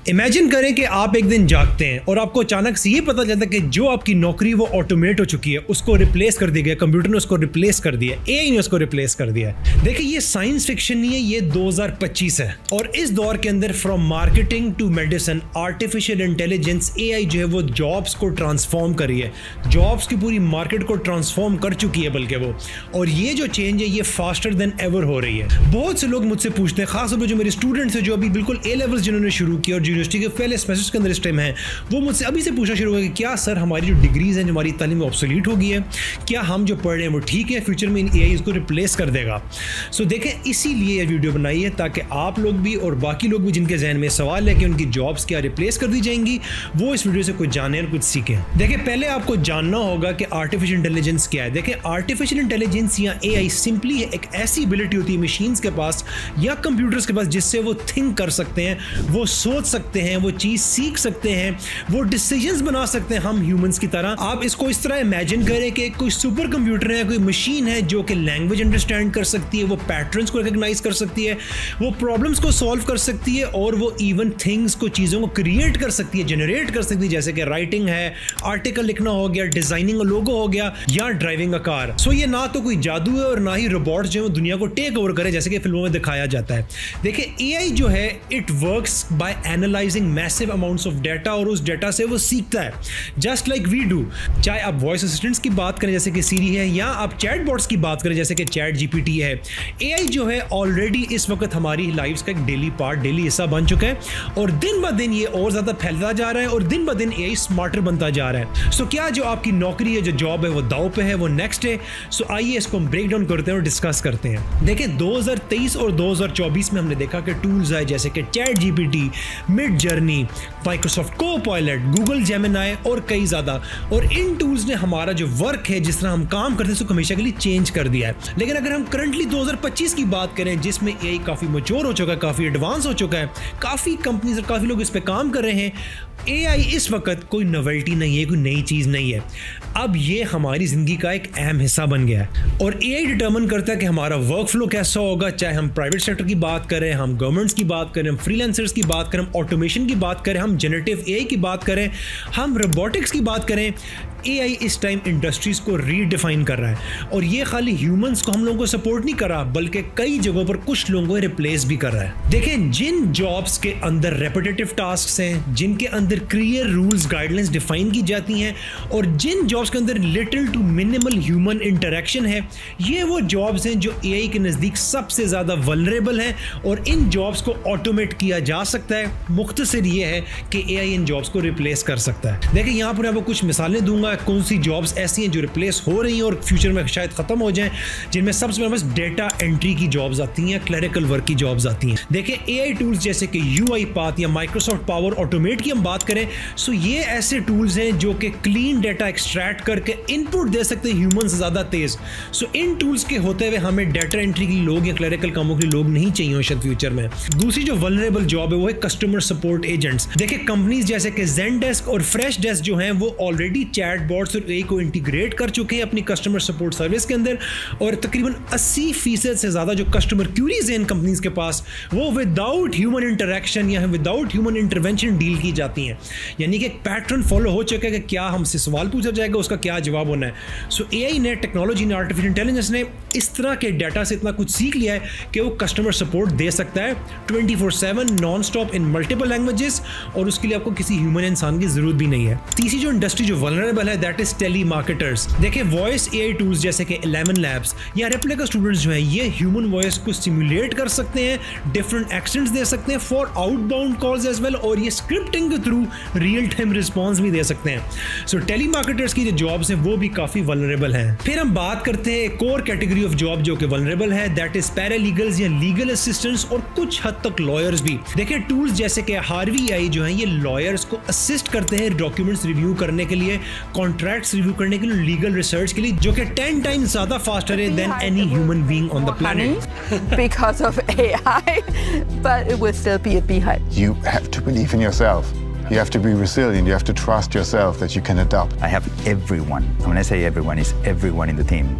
Imagine करें कि आप एक दिन जागते हैं और आपको अचानक से ये पता चलता है कि जो आपकी नौकरी वो ऑटोमेट हो चुकी है, उसको रिप्लेस कर दिया गया, कंप्यूटर ने उसको रिप्लेस कर दिया, एआई ने उसको रिप्लेस कर दिया है। देखिए ये साइंस फिक्शन नहीं है, ये 2025 है और इस दौर के अंदर from marketing to medicine artificial intelligence AI जो है वो जॉब्स को ट्रांसफॉर्म कर रही है, जॉब्स की पूरी मार्केट को ट्रांसफॉर्म कर चुकी है बल्कि वो। और ये जो चेंज है ये फास्टर देन एवर हो रही है। बहुत से लोग मुझसे पूछते हैं, खासतौर पर जो मेरे स्टूडेंट्स हैं जो अभी बिल्कुल ए लेवल्स जिन्होंने शुरू किया और यूनिवर्सिटी के पहले सेमेस्टर्स के अंदर इस टाइम है, वो मुझसे अभी से पूछना शुरू हो गया कि क्या सर हमारी जो डिग्रीज हैं, जो हमारी तालीम ऑब्सोलीट हो गई है, क्या हम जो पढ़ रहे हैं वो ठीक है, फ्यूचर में एआई इसको रिप्लेस कर देगा। सो देखें, इसीलिए ये वीडियो बनाई है ताकि आप लोग भी और बाकी लोग भी जिनके जहन में सवाल है कि उनकी जॉब्स क्या रिप्लेस कर दी जाएंगी, वो इस वीडियो से कुछ जाने और कुछ सीखें। देखिए पहले आपको जानना होगा कि आर्टिफिशियल इंटेलिजेंस क्या है। देखिए आर्टिफिशियल इंटेलिजेंस या एआई सिंपली एक ऐसी एबिलिटी होती है मशीन्स के पास या कंप्यूटर्स के पास जिससे वो थिंक कर सकते हैं, वो सोच सकते हैं, वो चीज सीख सकते हैं, वो डिसीजंस बना सकते हैं हम ह्यूमंस की तरह। आप इसको इस तरह इमेजिन करें कि कोई सुपर कंप्यूटर है, कोई मशीन है जो कि लैंग्वेज अंडरस्टैंड कर सकती है, वो पैटर्न्स को रिकॉग्नाइज कर सकती है, वो प्रॉब्लम्स को सॉल्व कर सकती है और वो इवन थिंग्स को, चीज़ों को क्रिएट कर सकती है, जनरेट कर सकती है, जैसे कि राइटिंग है, आर्टिकल लिखना हो गया, डिजाइनिंग लोगो हो गया या ड्राइविंग अ कार। सो ये ना तो कोई जादू है और ना ही रोबोट्स जो है दुनिया को टेक ओवर करे जैसे कि फिल्मों में दिखाया जाता है। देखिए एआई जो है it works by analysing massive amounts of data और उस डाटा से वो सीखता है जस्ट लाइक वी डू। चाहे आप वॉइस असिस्टेंट्स की बात करें जैसे कि सीरी है या आप चैटबॉट्स की बात करें जैसे कि चैट जीपीटी है, एआई जो है ऑलरेडी इस वक्त हमारी लाइफ्स का एक डेली पार्ट, डेली हिस्सा बन चुका है और दिन ब दिन ये और ज्यादा फैलता जा रहा है और दिन ब दिन एआई स्मार्टर बनता जा रहा है। सो क्या जो आपकी नौकरी है, जो जॉब है वो दाव पे है, वो नेक्स्ट है? सो आइए इसको हम ब्रेक डाउन करते हैं और डिस्कस करते हैं। देखिए 2023 और 2024 में हमने देखा कि टूल्स आए जैसे कि chat GPT, mid journey, Microsoft Copilot, Google Gemini और कई ज्यादा। और इन टूल्स ने हमारा जो वर्क है, जिस तरह हम काम करते हैं, उसको हमेशा के लिए चेंज कर दिया है। लेकिन अगर हम करंटली 2025 की बात करें जिसमें एआई काफी मैच्योर हो चुका है, काफी एडवांस हो चुका है, काफी कंपनीज और काफी लोग इस पे काम कर रहे हैं, एआई इस वक्त कोई नोवेल्टी नहीं है, कोई नई चीज नहीं है। अब ये हमारी जिंदगी का एक अहम हिस्सा बन गया है और एआई डिटरमिन करता है कि हमारा वर्क फ्लो कैसा होगा। चाहे हम प्राइवेट सेक्टर की बात करें, हम गवर्नमेंट्स की बात करें, हम फ्रीलांसर्स की बात करें, हम ऑटोमेशन की बात करें, हम जनरेटिव एआई की बात करें, हम रोबोटिक्स की बात करें, एआई इस टाइम इंडस्ट्रीज को रीडिफाइन कर रहा है और ये खाली ह्यूमंस को, हम लोगों को सपोर्ट नहीं कर रहा बल्कि कई जगहों पर कुछ लोगों को रिप्लेस भी कर रहा है। देखें जिन जॉब्स के अंदर रेपिटेटिव टास्क्स हैं, जिनके अंदर क्लियर रूल्स गाइडलाइंस डिफाइन की जाती हैं और जिन जॉब्स के अंदर little to minimal human interaction है, ये वो जॉब्स हैं जो एआई के नज़दीक सबसे ज़्यादा वल्नरेबल हैं और इन जॉब्स को ऑटोमेट किया जा सकता है। मुख्तसर ये है कि एआई इन जॉब्स को रिप्लेस कर सकता है। देखिए यहाँ पर आपको कुछ मिसालें दूंगा कौन सी जॉब्स ऐसी हैं जो रिप्लेस हो रही हैं और फ्यूचर में शायद खत्म हो जाएं, जिनमें सबसे पहले बस डेटा एंट्री की जॉब्स आती हैं, क्लरिकल वर्क की जॉब्स आती हैं। देखिए एआई टूल्स जैसे कि यूआईपाथ या माइक्रोसॉफ्ट पावर ऑटोमेट की हम बात करें, सो ये ऐसे टूल्स हैं जो कि क्लीन डेटा एक्सट्रैक्ट करके इनपुट दे सकते हैं ह्यूमन से ज्यादा तेज। सो इन टूल्स के होते हुए हमें डेटा एंट्री के लोग या क्लरिकल कामों के लोग नहीं चाहिए शायद फ्यूचर में। दूसरी जो वल्नरेबल जॉब है वो है कस्टमर सपोर्ट एजेंट्स। देखिए कंपनीज जैसे कि ज़ेनडेस्क और फ्रेश डेस्क जो हैं वो ऑलरेडी चैटबॉट्स और एआई को इंटीग्रेट कर चुके हैं अपनी कस्टमर सपोर्ट सर्विस के अंदर और तकरीबन 80% से ज्यादा जो कस्टमर क्यूरीज हैं इन कंपनीज के पास वो विदाउट ह्यूमन इंटरेक्शन या विदाउट ह्यूमन इंटरवेंशन डील की जाती हैं। यानी कि एक पैटर्न फॉलो हो चुका है कि क्या हमसे सवाल पूछा जाएगा, उसका क्या जवाब होना है। सो एआई ने, टेक्नोलॉजी ने, आर्टिफिशियल इंटेलिजेंस ने इस तरह के डाटा से इतना कुछ सीख लिया है कि वो कस्टमर सपोर्ट दे सकता है 24/7 non stop in multiple languages और उसके लिए आपको किसी ह्यूमन इंसान की जरूरत भी नहीं है। तीसरी जो इंडस्ट्री जो वल्नरेबल है दैट इज टेलीमार्केटर्स। देखिए वॉइस एआई टूल्स जैसे कि 11 लैब्स या रेप्लिका स्टूडेंट्स जो हैं ये ह्यूमन वॉइस को सिमुलेट कर सकते हैं, डिफरेंट एक्सेंट्स दे सकते हैं for outbound calls as well और ये स्क्रिप्टिंग के थ्रू रियल टाइम रिस्पॉन्स भी दे सकते हैं। सो टेलीमार्केटर्स की जो जॉब्स हैं वो भी काफी वल्नरेबल हैं। फिर हम बात करते हैं एक और कैटेगरी ऑफ जॉब जो कि वल्नरेबल है दैट इज पैरालीगल्स या लीगल असिस्टेंट्स और कुछ हद तक लॉयर्स भी। देखिए टूल्स जैसे कि हार्वी एआई जो हैं ये लॉयर्स को असिस्ट करते हैं डॉक्यूमेंट्स रिव्यू करने के लिए, कॉन्ट्रैक्ट्स रिव्यू करने के लिए, लीगल रिसर्च के लिए, जो कि 10 टाइम्स ज्यादा फास्टर है than any human being on the planet because of AI, but it will still be a beehive. You have to believe in yourself. You have to be resilient. You have to trust yourself that you can adapt. I have everyone. When I say everyone, it's everyone in the team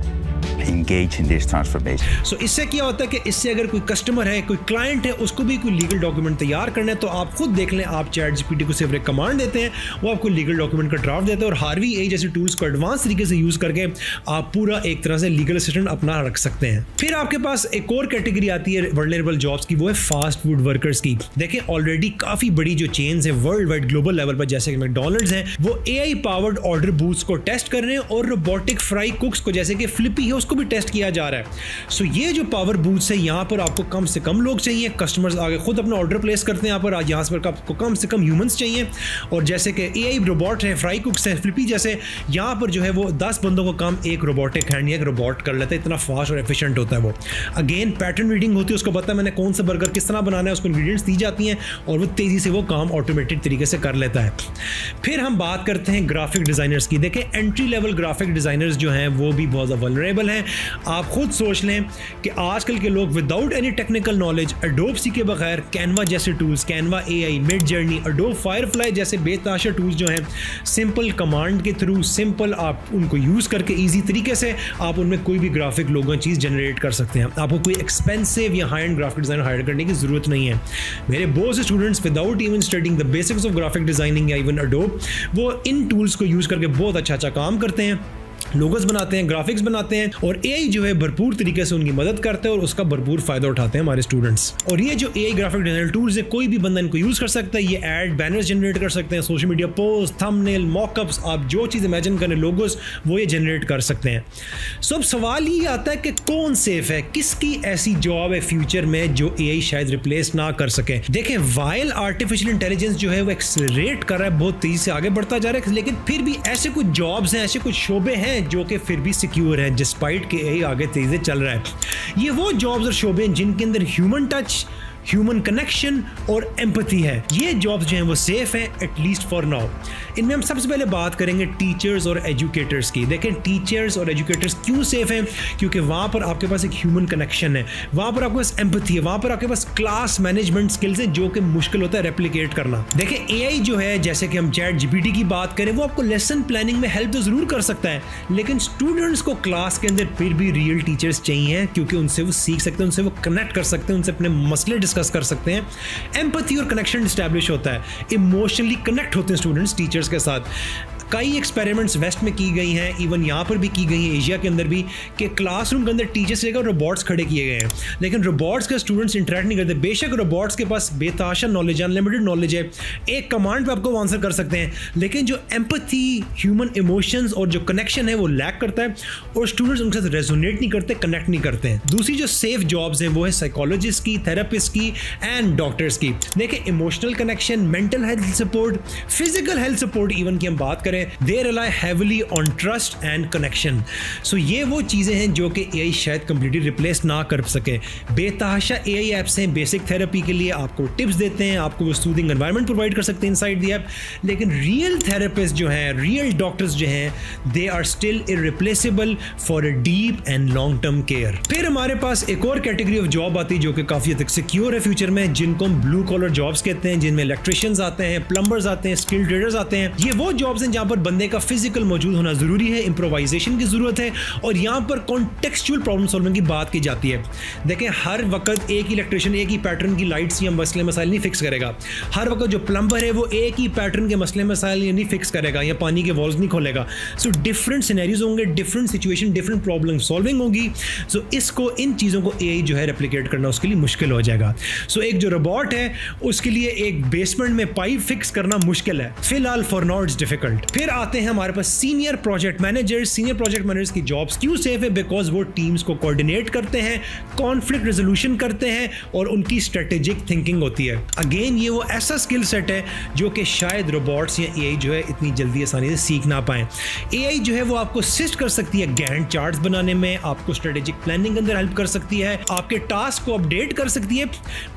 engage in this transformation. So इससे क्या होता है कि इससे अगर कोई customer है, कोई क्लाइंट है, उसको भी कोई लीगल डॉक्यूमेंट तैयार करना है तो आप खुद देख लें, आप ChatGPT को सिर्फ एक कमांड देते हैं, वो आपको लीगल डॉक्यूमेंट का ड्राफ्ट देता है और हार्वी AI जैसे टूल्स को एडवांस तरीके से यूज करके आप पूरा एक तरह से लीगल असिस्टेंट अपना रख सकते हैं। फिर आपके पास एक और कैटेगरी आती है वल्नरेबल जॉब्स की, वो है फास्ट फूड वर्कर्स की। देखें ऑलरेडी काफी बड़ी जो चेन्स है वर्ल्ड वाइड ग्लोबल लेवल पर, जैसे कि मैकडॉनल्ड्स हैं, वो AI पावर्ड ऑर्डर बूथ्स को टेस्ट कर रहे हैं और रोबोटिक फ्राई कुक्स को, जैसे कि फ्लिपी है, उसको भी टेस्ट किया जा रहा है। सो ये जो पावर बूथ्स है, यहाँ पर आपको कम से कम लोग चाहिए, कस्टमर्स आगे खुद अपना ऑर्डर प्लेस करते हैं यहाँ पर, आज यहाँ पर आपको कम से कम ह्यूमंस चाहिए। और जैसे कि AI रोबोट है, फ्राई कुक्स है, फ्लिपी जैसे, यहाँ पर जो है वो 10 बंदों को काम एक रोबोटिक हैंड या एक रोबोट कर लेता है, इतना फास्ट और एफिशिएंट होता है वो। अगेन पैटर्न रीडिंग होती है, उसको पता है मैंने कौन सा बर्गर किस तरह बनाना है, उसको इंग्रेडिएंट्स दी जाती हैं और वो तेज़ी से वो काम ऑटोमेटेड तरीके से कर लेता है। फिर हम बात करते हैं ग्राफिक डिज़ाइनर्स की। देखें एंट्री लेवल ग्राफिक डिज़ाइनर्स जो हैं वो भी बहुत ज़्यादा वल्नरेबल हैं। आप खुद सोच लें कि आजकल के लोग without any technical knowledge, adobe सीखे बगैर, कैनवा जैसे tools, Canva AI, mid journey, adobe Firefly जैसे बेतहाशा टूल्स जो हैं, सिंपल कमांड के थ्रू, सिंपल आप उनको यूज़ करके ईजी तरीके से आप उनमें कोई भी ग्राफिक लोगो चीज़ जनरेट कर सकते हैं। आपको कोई एक्सपेंसिव या high end graphic designer hire करने की ज़रूरत नहीं है। मेरे बहुत से students without even studying the basics of graphic designing या इवन एडोब, वो इन टूल्स को यूज़ करके बहुत अच्छा काम करते हैं, लोगोस बनाते हैं, ग्राफिक्स बनाते हैं और AI जो है भरपूर तरीके से उनकी मदद करते हैं और उसका भरपूर फायदा उठाते हैं हमारे स्टूडेंट्स। और ये जो AI ग्राफिक डिजाइनर टूल्स है, कोई भी बंदा इनको यूज कर सकता है। ये एड बैनर्स जनरेट कर सकते हैं, social media post, thumbnail, mockups, आप जो चीज़ इमेजिन करें, लोगोस, वो ये जनरेट कर सकते हैं। सो अब सवाल ये आता है कि कौन सेफ है, किसकी ऐसी जॉब है फ्यूचर में जो AI शायद रिप्लेस ना कर सके। देखें वाइल आर्टिफिशियल इंटेलिजेंस जो है वो एक्सेलरेट कर रहा है, बहुत तेजी से आगे बढ़ता जा रहा है, लेकिन फिर भी ऐसे कुछ जॉब्स हैं, ऐसे कुछ शोबे हैं जो कि फिर भी सिक्योर है डिस्पाइट के AI आगे तेजी से चल रहा है। ये वो जॉब्स और शोबे हैं जिनके अंदर ह्यूमन टच, ह्यूमन कनेक्शन और एम्पैथी है। ये जॉब्स जो हैं वो सेफ हैं, एटलीस्ट फॉर नाउ। इनमें हम सबसे पहले बात करेंगे टीचर्स और एजुकेटर्स की। देखें टीचर्स और एजुकेटर्स क्यों सेफ हैं, क्योंकि वहाँ पर आपके पास एक ह्यूमन कनेक्शन है, वहाँ पर आपके पास एम्पैथी है, वहाँ पर आपके पास क्लास मैनेजमेंट स्किल्स हैं जो कि मुश्किल होता है रेप्लिकेट करना। देखें AI जो है, जैसे कि हम ChatGPT की बात करें, वो आपको लेसन प्लानिंग में हेल्प तो ज़रूर कर सकता है, लेकिन स्टूडेंट्स को क्लास के अंदर फिर भी रियल टीचर्स चाहिए, क्योंकि उनसे वो सीख सकते हैं, उनसे वो कनेक्ट कर सकते हैं, उनसे अपने मसले डिस्कस कर सकते हैं। एम्पैथी और कनेक्शन एस्टैब्लिश होता है, इमोशनली कनेक्ट होते हैं स्टूडेंट्स टीचर्स के साथ। कई एक्सपेरिमेंट्स वेस्ट में की गई हैं, इवन यहाँ पर भी की गई हैं, एशिया के अंदर भी, कि क्लासरूम के अंदर टीचर्स जगह रोबोट्स खड़े किए गए हैं, लेकिन रोबोट्स के स्टूडेंट्स इंटरेक्ट नहीं करते। बेशक रोबोट्स के पास बेतहाशा नॉलेज है, अनलिमिटेड नॉलेज है, एक कमांड पे आपको आंसर कर सकते हैं, लेकिन जो एम्पैथी, ह्यूमन इमोशंस और जो कनेक्शन है वो लैक करता है और स्टूडेंट्स उनके साथ रेजोनेट नहीं करते, कनेक्ट नहीं करते हैं। दूसरी जो सेफ जॉब्स हैं वो है साइकोलॉजिस्ट की, थेरेपिस्ट की एंड डॉक्टर्स की। देखिए emotional connection, mental health support, physical health support even की हम बात करें, they rely heavily on trust and connection. So ये वो चीज़ें हैं जो कि AI शायद completely replace ना कर सके। बेतहाशा AI ऐप्स हैं बेसिक थेरेपी के लिए, आपको टिप्स देते हैं, आपको वो सूदिंग एनवायरनमेंट प्रोवाइड कर सकते हैं इनसाइड दी ऐप, लेकिन रियल थेरेपिस्ट जो हैं, रियल डॉक्टर्स जो हैं, they are still irreplaceable for a deep and long term care. फिर हमारे पास एक और कैटेगरी ऑफ जॉब आती है जो कि काफ़ी हद तक सिक्योर है फ्यूचर में, जिनको हम ब्लू कॉलर जॉब्स कहते हैं, जिनमें इलेक्ट्रिशियंस आते हैं, प्लम्बर्स आते हैं, स्किल ट्रेडर्स आते हैं। ये वो जॉब्स हैं जहाँ पर बंदे का फिजिकल मौजूद होना जरूरी है, इंप्रोवाइजेशन की जरूरत है और यहाँ पर कॉन्टेक्सचुअल प्रॉब्लम सॉल्विंग की बात की जाती है। देखें हर वक्त एक ही इलेक्ट्रिशियन एक ही पैटर्न की लाइट्स या मसले मसाइल नहीं फिक्स करेगा, हर वक्त जो प्लम्बर है वो एक ही पैटर्न के मसले मसाइल नहीं फिक्स करेगा या पानी के वॉल्व नहीं खोलेगा। सो डिफरेंट सिनेरियोज होंगे, different situation, different problem solving होगी। सो इसको, इन चीज़ों को AI जो है रेप्लिकेट करना उसके लिए मुश्किल हो जाएगा। सो एक जो रोबोट है उसके लिए एक बेसमेंट में पाइप फिक्स करना मुश्किल है फिलहाल, फॉर नाउ इट्स डिफिकल्ट। फिर आते हैं हमारे पास senior project managers. Senior project managers की जॉब्स क्यों सेफ है? बिकॉज वो टीम्स को कोऑर्डिनेट करते हैं, कॉन्फ्लिक्ट रेजोल्यूशन करते हैं और उनकी स्ट्रेटेजिक थिंकिंग होती है। अगेन ये वो ऐसा स्किल सेट है जो कि शायद रोबोट्स या AI जो है इतनी जल्दी आसानी से सीख ना पाए। AI जो है वो आपको असिस्ट कर सकती है गैंट चार्ट्स बनाने में, आपको स्ट्रेटेजिक प्लानिंग के अंदर हेल्प कर सकती है, आपके टास्क को अपडेट कर सकती है,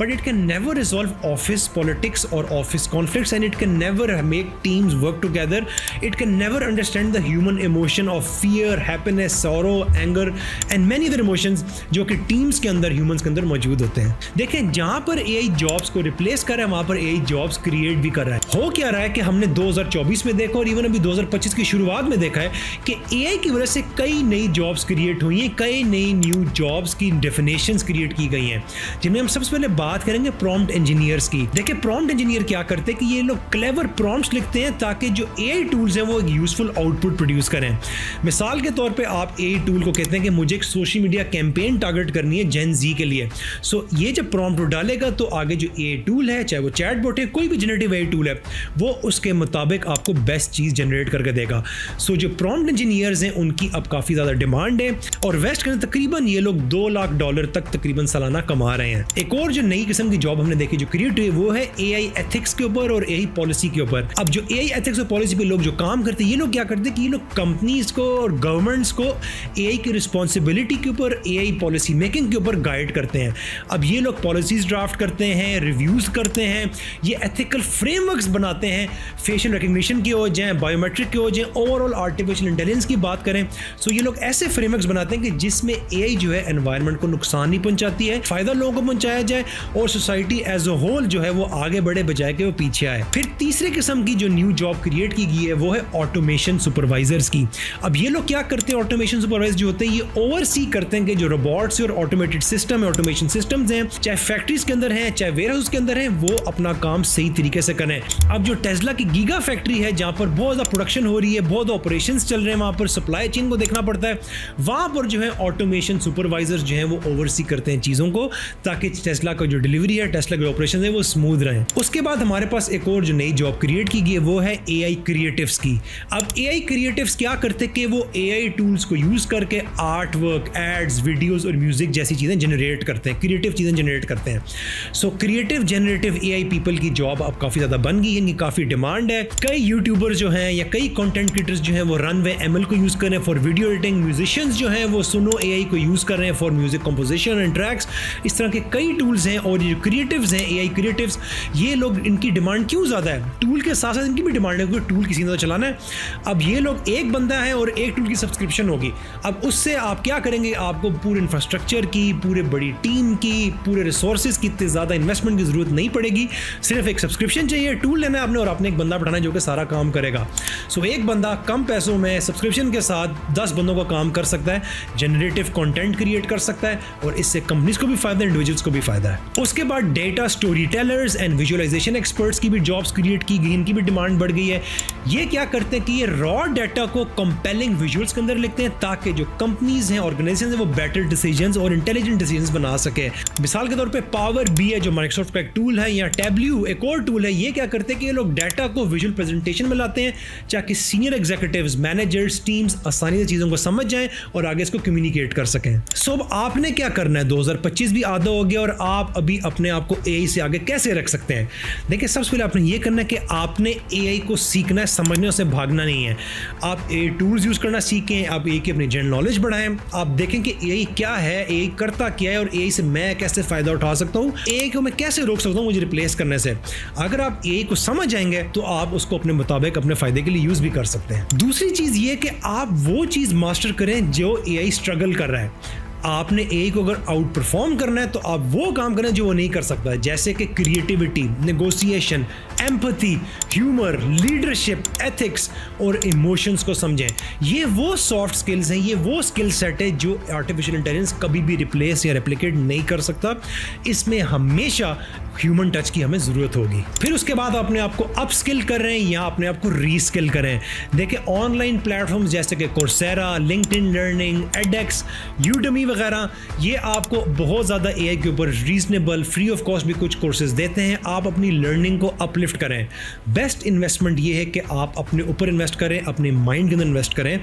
but it can never resolve office politics और office conflicts and it can never make teams work together It can never understand the human emotion of fear, happiness, sorrow, anger and many other emotions जो कि teams के अंदर, humans के अंदर मौजूद होते हैं। देखें, जहां पर AI जॉब्स को रिप्लेस कर रहा है, वहां पर AI जॉब्स क्रिएट भी कर रहा है। हो क्या रहा है कि हमने 2024 में देखा और इवन अभी 2025 की शुरुआत में देखा है कि AI की वजह से कई नई जॉब्स क्रिएट हुई हैं, कई नई न्यू जॉब्स की डेफिनेशंस क्रिएट की गई हैं, जिनमें हम सबसे पहले बात करेंगे प्रॉम्प्ट इंजीनियर्स की। देखिए, प्रॉम्प्ट इंजीनियर क्या करते हैं कि ये लोग क्लेवर प्रॉम्प्ट्स लिखते हैं ताकि जो AI टूल्स हैं वो एक यूजफुल आउटपुट प्रोड्यूस करें। मिसाल के तौर पे आप AI टूल को कहते हैं कि मुझे एक सोशल मीडिया कैंपेन टारगेट करनी है जेन जी के लिए। सो ये जब प्रॉम्प्ट डालेगा तो आगे जो AI टूल है, चाहे वो चैटबॉट है, कोई भी जनरेटिव AI टूल है, वो उसके मुताबिक आपको बेस्ट चीज जनरेट करके देगा। सो जो प्रॉम्प्ट इंजीनियर्स हैं उनकी अब काफी ज्यादा डिमांड है और वेस्ट के अंदर तकरीबन ये लोग $2 लाख तक तकरीबन सालाना कमा रहे हैं। एक और जो नई किस्म की जॉब हमने देखी जो क्रिएट हुई वो है AI एथिक्स के ऊपर और AI पॉलिसी के ऊपर। अब जो AI एथिक्स और पॉलिसी पे लोग जो काम करते हैं, ये लोग क्या करते हैं कि ये लोग कंपनीज को और गवर्नमेंट्स को AI की रिस्पॉन्सिबिलिटी के ऊपर, AI पॉलिसी मेकिंग के ऊपर गाइड करते हैं। अब ये लोग पॉलिसीज ड्राफ्ट करते हैं, रिव्यूज करते हैं, ये एथिकल फ्रेमवर्क्स बनाते हैं, फेशियल रिकग्निशन की हो जाए, बायोमेट्रिक की हो जाए, ओवरऑल आर्टिफिशियल इंटेलिजेंस की बात करें। सो ये लोग ऐसे फ्रेमवर्क्स बनाते हैं कि जिसमें AI जो है एनवायरनमेंट को नुकसान नहीं पहुंचाती है, फायदा लोगों को पहुंचाया जाए और सोसाइटी एज अ होल जो है वो आगे बढ़े बजाय के वो पीछे आए। फिर तीसरे किस्म की जो न्यू जॉब क्रिएट की गई है वो है ऑटोमेशन सुपरवाइजर्स की। अब ये लोग क्या करते हैं, ऑटोमेशन सुपरवाइजर जो होते हैं ये ओवरसी करते हैं कि जो रोबोट्स और ऑटोमेटेड सिस्टम है, ऑटोमेशन सिस्टम्स हैं, चाहे फैक्ट्रीज के अंदर हैं, चाहे वेयरहाउस के अंदर हैं, वो अपना काम सही तरीके से करें। अब जो टेस्ला की गीगा फैक्ट्री है जहां पर बहुत ज्यादा प्रोडक्शन हो रही है, बहुत ऑपरेशंस चल रहे हैं, वहां पर सप्लाई चेन को देखना पड़ता है, वहां पर जो है ऑटोमेशन सुपरवाइजर्स जो है वो ओवरसी करते हैं चीजों को ताकि टेस्ला का जो डिलीवरी है, टेस्ला के ऑपरेशन है वो स्मूथ रहे। उसके बाद हमारे पास एक और जो नई जॉब क्रिएट की गई है वो है AI क्रिएटिव्स की। अब AI क्रिएटिव्स क्या करते हैं कि वो AI टूल्स को यूज करके आर्ट वर्क, एड्स, वीडियोस और म्यूजिक जैसी चीजें जनरेट करते हैं, क्रिएटिव चीजें जनरेट करते हैं। So creative generative AI people की जॉब अब काफी ज्यादा बन गई है, इनकी काफी डिमांड है। कई यूट्यूबर्स जो हैं या कई कंटेंट क्रिएटर्स जो हैं वो रनवे ML को यूज कर रहे हैं फॉर वीडियो एडिटिंग, म्यूजिशियंस जो हैं वो सुनो AI को यूज कर रहे हैं for music composition and tracks. इस तरह के कई टूल्स हैं और ये क्रिएटिव्स हैं, AI क्रिएटिव्स, ये लोग, इनकी डिमांड क्यों ज्यादा है? टूल के साथ साथ इनकी भी डिमांड है क्योंकि टूल किसी ने तो चलाना है। अब ये लोग, एक बंदा है और एक टूल की सब्सक्रिप्शन होगी। अब उससे आप क्या करेंगे, आपको पूरे इंफ्रास्ट्रक्चर की, पूरे बड़ी टीम की, पूरे रिसोर्सेज की इतनी ज्यादा इन्वेस्टमेंट की जरूरत नहीं पड़ेगी। सिर्फ एक सब्सक्रिप्शन चाहिए, टूल लेना है आपने और आपने एक बंदा बैठाना है जो कि सारा काम करेगा। सो एक बंदा कम पैसों में सब्सक्रिप्शन के साथ 10 बंदों का काम कर सकता है, जनरेटिव कंटेंट क्रिएट कर सकता है और इससे कंपनीज को भी फायदा है, इंडिविजुअल्स को भी फायदा है। उसके बाद data story tellers and visualisation experts की भी जॉब्स क्रिएट की गई, इनकी भी डिमांड बढ़ गई है। ये क्या करते हैं कि ये रॉ डाटा को कंपेलिंग विजुअल्स के अंदर लिखते हैं ताकि जो कंपनीज हैं, ऑर्गेनाइजेशंस हैं, वो बेटर डिसीजंस और इंटेलिजेंट डिसीजंस बना सके। मिसाल के तौर पे पावर BI जो माइक्रोसॉफ्ट का एक टूल है, या टैब्ल्यू एक और टूल है, ये क्या करते हैं कि ये लोग डाटा को विजुअल प्रेजेंटेशन में लाते हैं ताकि सीनियर एग्जीक्यूटिव्स, मैनेजर्स, टीम्स आसानी से चीजों को समझ जाएं और आगे इसको कम्युनिकेट कर सकें। सो अब आपने क्या करना है, 2025 भी आधा हो गया और आप अभी अपने आप को AI से आगे कैसे रख सकते हैं? देखिए, सबसे पहले आपने ये करना है कि आपने AI को सीखना है, समझने से भागना नहीं है। आप AI टूल्स यूज करना सीखें, आप AI की अपनी जनरल नॉलेज बढ़ाएं, आप देखें कि AI क्या है, AI करता क्या है और AI से मैं कैसे फायदा उठा सकता हूं, AI को मैं कैसे रोक सकता हूं मुझे रिप्लेस करने से। अगर आप AI को समझ जाएंगे तो आप उसको अपने मुताबिक अपने फायदे के लिए यूज भी कर सकते हैं। दूसरी चीज ये कि आप वो चीज मास्टर करें जो AI स्ट्रगल कर रहा है। आपने AI को अगर आउट परफॉर्म करना है तो आप वो काम करें जो वो नहीं कर सकता है, जैसे कि creativity, negotiation, empathy, humour, leadership, ethics और इमोशंस को समझें। ये वो सॉफ्ट स्किल्स हैं, ये वो स्किल सेट है जो आर्टिफिशियल इंटेलिजेंस कभी भी रिप्लेस या रेप्लिकेट नहीं कर सकता। इसमें हमेशा ह्यूमन टच की हमें जरूरत होगी। फिर उसके बाद अपने आप को अपस्किल करें या अपने आप को रीस्किल करें। देखिए, ऑनलाइन प्लेटफॉर्म्स जैसे कि कोर्सेरा, लिंक्डइन लर्निंग, एडेक्स, यूडेमी वगैरह, ये आपको बहुत ज़्यादा AI के ऊपर रीजनेबल, फ्री ऑफ कॉस्ट भी कुछ कोर्सेज देते हैं। आप अपनी लर्निंग को अपलिफ्ट करें। बेस्ट इन्वेस्टमेंट ये है कि आप अपने ऊपर इन्वेस्ट करें, अपने माइंड के अंदर इन्वेस्ट करें,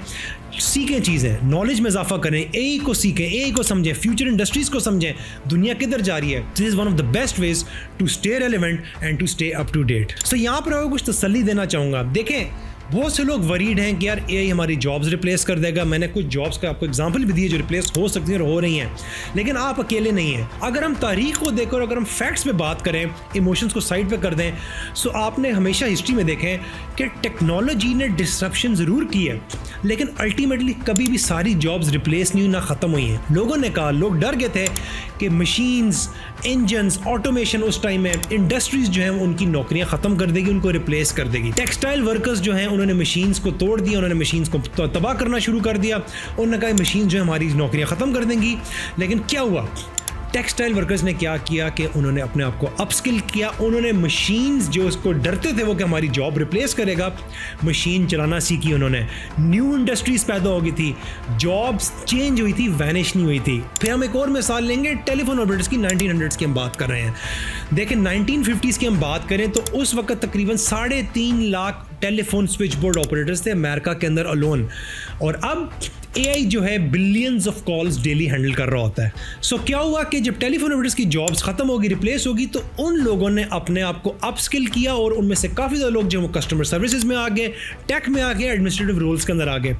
सीखें चीज़ें, नॉलेज में इजाफा करें, AI को सीखें, AI को समझें, फ्यूचर इंडस्ट्रीज को समझें, दुनिया किधर जा रही है। This is one of the best ways to stay relevant and to stay up to date. So यहाँ पर कुछ तसल्ली देना चाहूँगा। देखें, बहुत से लोग वरीड हैं कि यार एआई हमारी जॉब्स रिप्लेस कर देगा। मैंने कुछ जॉब्स का आपको एग्जांपल भी दिए जो रिप्लेस हो सकती हैं और हो रही हैं, लेकिन आप अकेले नहीं हैं। अगर हम तारीख को देखें और अगर हम फैक्ट्स पे बात करें, इमोशंस को साइड पे कर दें, सो आपने हमेशा हिस्ट्री में देखें कि टेक्नोलॉजी ने डिस्ट्रप्शन ज़रूर की है, लेकिन अल्टीमेटली कभी भी सारी जॉब्स रिप्लेस नहीं हुई, ना ख़त्म हुई हैं। लोगों ने कहा, लोग डर गए थे कि मशीन्स, इंजन्स, ऑटोमेशन उस टाइम में इंडस्ट्रीज जो हैं उनकी नौकरियां ख़त्म कर देगी, उनको रिप्लेस कर देगी। टेक्सटाइल वर्कर्स जो हैं उन्होंने मशीन्स को तोड़ दिया, उन्होंने मशीन्स को तबाह करना शुरू कर दिया। उन्होंने कहा मशीन जो है हमारी नौकरियां ख़त्म कर देंगी, लेकिन क्या हुआ? टेक्सटाइल वर्कर्स ने क्या किया कि उन्होंने अपने आप को अपस्किल किया। उन्होंने मशीन्स जो उसको डरते थे वो कि हमारी जॉब रिप्लेस करेगा, मशीन चलाना सीखी उन्होंने। न्यू इंडस्ट्रीज पैदा हो गई थी, जॉब्स चेंज हुई थी, वैनिश नहीं हुई थी। फिर हम एक और मिसाल लेंगे टेलीफोन ऑपरेटर्स की। 1900s की हम बात कर रहे हैं। देखें 1950s की हम बात करें तो उस वक्त तकरीबन 3.5 lakh telephone switch board operators थे अमेरिका के अंदर अलोन, और अब एआई जो है billions of calls daily handle कर रहा होता है। सो क्या हुआ कि जब टेलीफोन ऑपरेटर्स की जॉब्स खत्म होगी, रिप्लेस होगी, तो उन लोगों ने अपने आप को अपस्किल किया और उनमें से काफ़ी ज़्यादा लोग जो कस्टमर सर्विसेज में आ गए, टेक में आ गए, एडमिनिस्ट्रेटिव रोल्स के अंदर आ गए।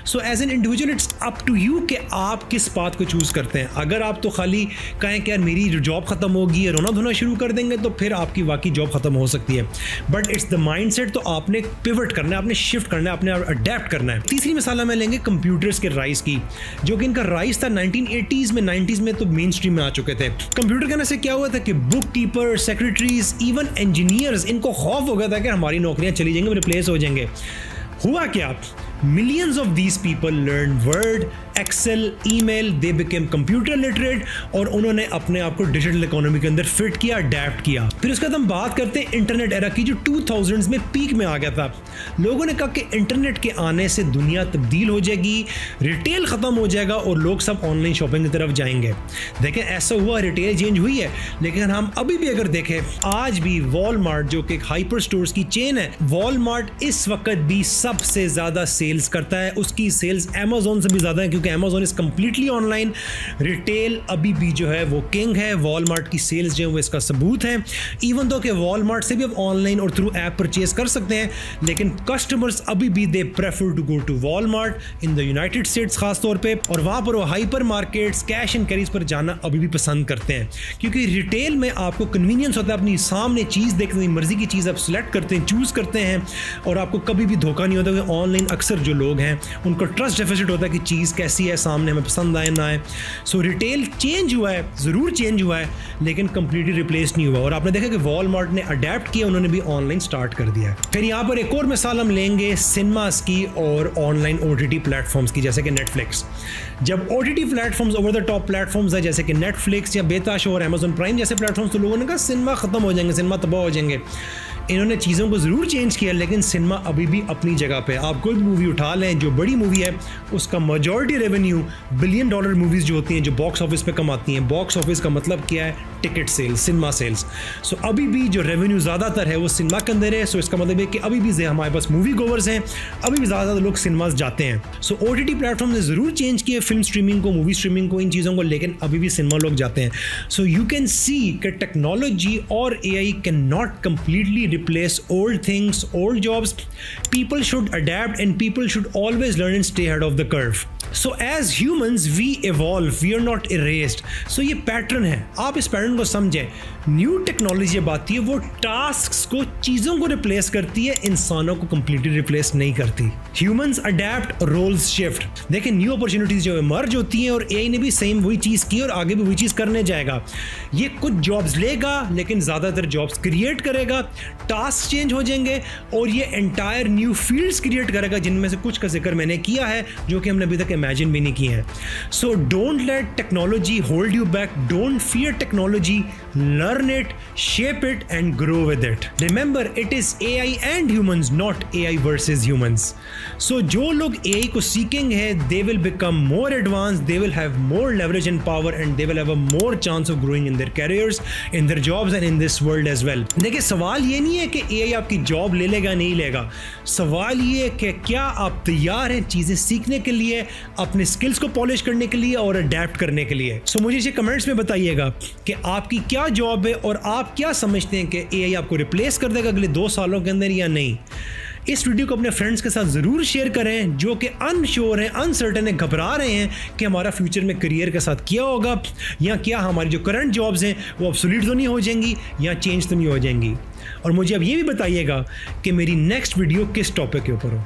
So as an individual it's up to you कि आप किस बात को चूज़ करते हैं। अगर आप तो खाली कहें कि यार मेरी जॉब खत्म होगी, रोना धोना शुरू कर देंगे, तो फिर आपकी वाकई जॉब खत्म हो सकती है। बट इट्स द माइंडसेट, तो आपने पिवट करना है, आपने शिफ्ट करना है, आपने अडेप्ट करना है। तीसरी मिसाल में लेंगे कंप्यूटर्स के राइज की, जो कि इनका राइज था 1980s में, 90s में तो मेन स्ट्रीम में आ चुके थे। कंप्यूटर कहने से क्या हुआ था कि book keeper, secretaries, even engineers, इनको खौफ हो गया था कि हमारी नौकरियां चली जाएंगी, रिप्लेस हो जाएंगे। हुआ क्या? Millions of these people learned Word, Excel, email, they became computer literate, और उन्होंने अपने आप को डिजिटल इकोनॉमी के अंदर फिट किया, अडेप्ट किया। फिर उसके बाद हम बात करते हैं इंटरनेट एरा की, जो 2000s में पीक में आ गया था। लोगों ने कहा कि इंटरनेट के आने से दुनिया तब्दील हो जाएगी, रिटेल ख़त्म हो जाएगा और लोग सब ऑनलाइन शॉपिंग की तरफ जाएंगे। देखें ऐसा हुआ, रिटेल चेंज हुई है, लेकिन हम अभी भी अगर देखें, आज भी वॉलमार्ट जो कि एक हाइपर स्टोर्स की चेन है, वॉलमार्ट इस वक्त भी सबसे ज़्यादा सेल्स करता है। उसकी सेल्स अमेज़न से भी ज़्यादा है, क्योंकि Amazon is completely online. Retail अभी भी जो है वो किंग है। वॉलमार्ट की सेल्स जो है वो इसका सबूत है। इवन दो कि वॉलमार्ट से भी अब ऑनलाइन और थ्रू ऐप परचेज कर सकते हैं, लेकिन कस्टमर्स अभी भी they prefer to go to Walmart in the United States खास तौर पे, और वहाँ पर वो hypermarkets, cash and carries पर जाना अभी भी पसंद करते हैं, क्योंकि रिटेल में आपको कन्वीनियंस होता है, अपनी सामने चीज़ देखते हैं, मर्जी की चीज़ आप सिलेक्ट करते हैं, चूज़ करते हैं, और आपको कभी भी धोखा नहीं होता। ऑनलाइन अक्सर जो लोग हैं उनको ट्रस्ट डेफिसिट होता है कि चीज़ कैसी है, सामने हमें पसंद आए ना आए। सो रिटेल चेंज हुआ है, ज़रूर चेंज हुआ है, लेकिन कंप्लीटली रिप्लेस नहीं हुआ। और आपने देखा कि वॉलमार्ट ने अडेप्ट किया, उन्होंने भी ऑनलाइन स्टार्ट कर दिया। फिर यहाँ पर एक और मिसाल हम लेंगे सिनेमास की और ऑनलाइन OTT प्लेटफॉर्म्स की, जैसे कि नेटफ्लिक्स। जब OTT platforms, over the top platforms है जैसे कि नेटफ्लिक्स या बेताश और अमेज़न प्राइम जैसे प्लेटफॉर्म्स, तो लोगों ने कहा सिनेमा खत्म हो जाएंगे, सिनेमा तबाह हो जाएंगे। इन्होंने चीज़ों को ज़रूर चेंज किया, लेकिन सिनेमा अभी भी अपनी जगह पे। आप कोई भी मूवी उठा लें, जो बड़ी मूवी है उसका मेजॉरिटी रेवेन्यू $1 बिलियन मूवीज़ जो होती हैं, जो बॉक्स ऑफिस पे कमाती हैं। बॉक्स ऑफिस का मतलब क्या है? Ticket sales, cinema sales. So अभी भी जो रेवेन्यू ज़्यादातर है वो सिनेमा के अंदर है। सो इसका मतलब है कि अभी भी हमारे पास मूवी गोवर्स हैं, अभी भी ज़्यादा लोग सिनेमास जाते हैं। सो OTT प्लेटफॉर्म ने ज़रूर चेंज किया फिल्म स्ट्रीमिंग को, मूवी स्ट्रीमिंग को, इन चीज़ों को, लेकिन अभी भी सिनेमा लोग जाते हैं। सो यू कैन सी कि टेक्नोलॉजी और AI can not completely replace old things, old jobs. People should adapt and people should always learn and stay ahead of the curve. So as humans we evolve, we are not erased. So ये pattern है, आप इस pattern को समझें। New technology जब आती है वो टास्क्स को, चीज़ों को रिप्लेस करती है, इंसानों को कंप्लीटली रिप्लेस नहीं करती। Humans adapt, roles shift. देखिए न्यू अपॉर्चुनिटीज जो इमर्ज होती हैं, और AI ने भी सेम वही चीज़ की और आगे भी वही चीज़ करने जाएगा। ये कुछ जॉब्स लेगा, लेकिन ज़्यादातर जॉब्स क्रिएट करेगा, टास्क चेंज हो जाएंगे, और ये एंटायर न्यू फील्ड्स क्रिएट करेगा, जिनमें से कुछ का जिक्र मैंने किया है, जो कि हमने अभी तक इमेजिन भी नहीं किए हैं। So don't let technology hold you back, don't fear technology, learn it, shape it and grow with it. Remember, it is AI and humans, not AI versus humans. So जो लोग AI को सीखेंगे, they will become more advanced, they will have more leverage and power, and they will have a more chance of growing in their careers, in their jobs and in this world as well. देखिए सवाल ये नहीं है कि AI आपकी job ले लेगा नहीं लेगा, सवाल ये है कि क्या आप तैयार हैं चीज़ें सीखने के लिए, अपने स्किल्स को पॉलिश करने के लिए और अडेप्ट करने के लिए। सो मुझे इसे कमेंट्स में बताइएगा कि आपकी क्या जॉब है और आप क्या समझते हैं कि AI आपको रिप्लेस कर देगा अगले 2 सालों के अंदर या नहीं। इस वीडियो को अपने फ्रेंड्स के साथ ज़रूर शेयर करें जो कि अनश्योर हैं, अनसर्टेन है, घबरा रहे हैं कि हमारा फ्यूचर में करियर के साथ क्या होगा, या क्या हमारी जो करंट जॉब्स हैं वो ऑब्सोलीट तो नहीं हो जाएंगी या चेंज तो नहीं हो जाएंगी। और मुझे अब ये भी बताइएगा कि मेरी नेक्स्ट वीडियो किस टॉपिक के ऊपर हो।